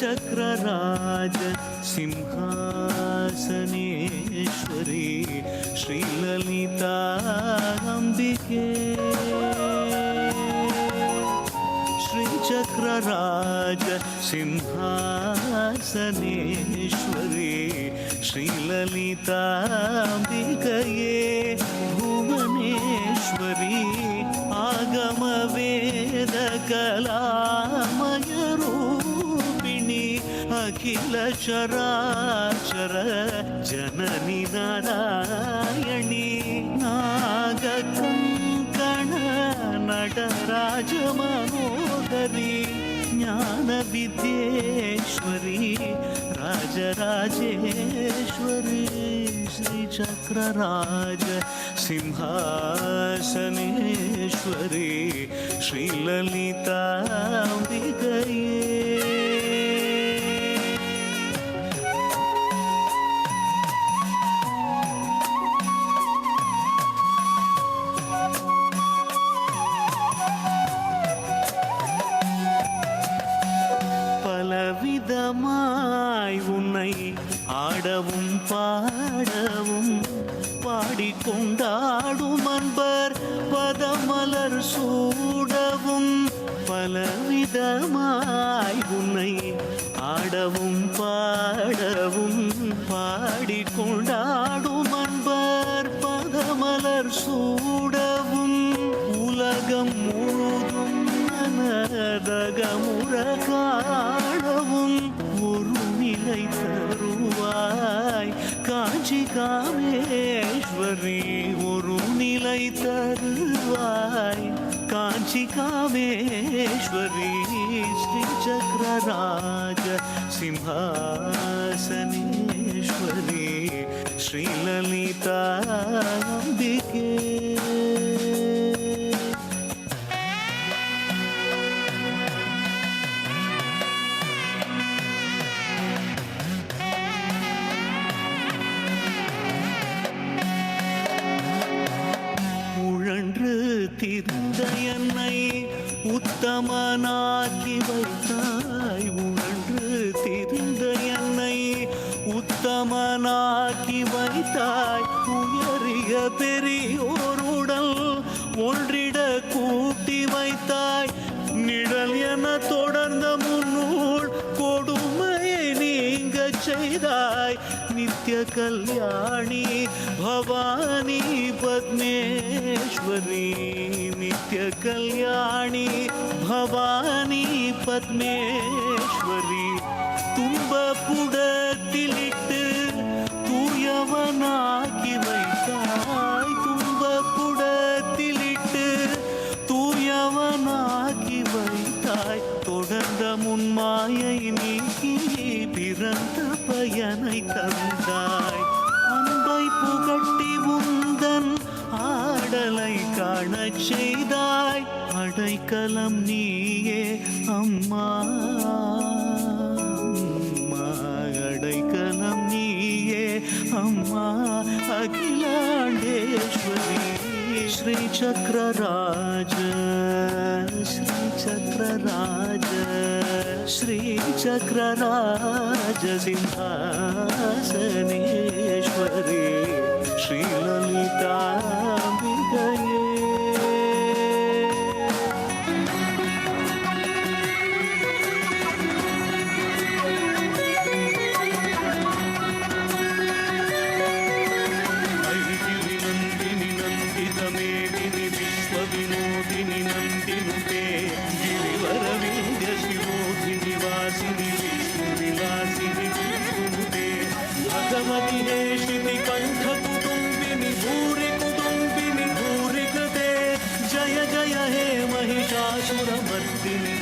श्रीचक्रराज सिंहासनेश्वरी श्रीललिताम्बिके श्रीचक्रराज सिंहासनेश्वरी श्रीललिताम्बिकये भुवनेश्वरी आगमवेदकलामयरूपिणी अखिल चराचर जननी नारायणी नागकङ्कण नटराज मनोदरी ज्ञान विद्येश्वरी राजराजेश्वरी श्रीचक्रराज सिंहासनेश्वरी श्रीललिताम्बिकये பலவிதமாய் உன்னை ஆடவும் பாடவும் பாடிக்கொண்டாடும் அன்பர் பதமலர் சூடவும் பலவிதமாய் உன்னை ஆடவும் பாடவும் பாடிக்கொண்டாடும் அன்பர் பதமலர் சூடவும் உலகம் முழுதும் நரகமுற காணவும் ஒரு நிலை தருவாய் காஞ்சி காமேஸ்வரி ஒரு நிலை தருவாய் காஞ்சி காமேஸ்வரி ஸ்ரீசக்கரராஜ சிம்ஹாசனேஸ்வரி ஸ்ரீலலிதாம்பிகே திரிந்த என்னை உத்தமனாக்கி வைத்தாய் உழன்று திரிந்த என்னை உத்தமனாக்கி வைத்தாய் உயரிய பெரியோருடல் ஒன்றிட கூட்டி வைத்தாய் நிழல் என தொடர்ந்த முன்னூல் கொடுமையை நீங்க செய்தாய் நித்ய கல்யாணி பவானி பத்மேஸ்வரி நித்ய கல்யாணி பவானி பத்மேஸ்வரி துன்ப புடத்திலிட்டு தூயவனாக்கி வைத்தாய் துன்ப புடத்திலிட்டு தூயவனாக்கி வைத்தாய் தொடர்ந்த முன்மாயை நீக்கி பிறந்த பயனை தந்தாய் அன்பை புகட்டி உந்தன் ஆடலை காணச் செய்தாய் அடைக்கலம் நீயே அம்மா அடைக்கலம் நீயே அம்மா அகிலாண்டேஸ்வரி श्रीचक्रराज श्रीचक्रराज श्रीचक्रराज सिंहासनेश्वरी श्रीललिताम्बिकये विनोदिनी नंदिनुते गिरिवरविंध्य शिरोधिनि वासिनि विष्णुविलासिनि विष्णुनुते भगवति श्रुति कंठ कुटुंबिनि भूरि कृते जय जय हे महिषासुरमर्दिनि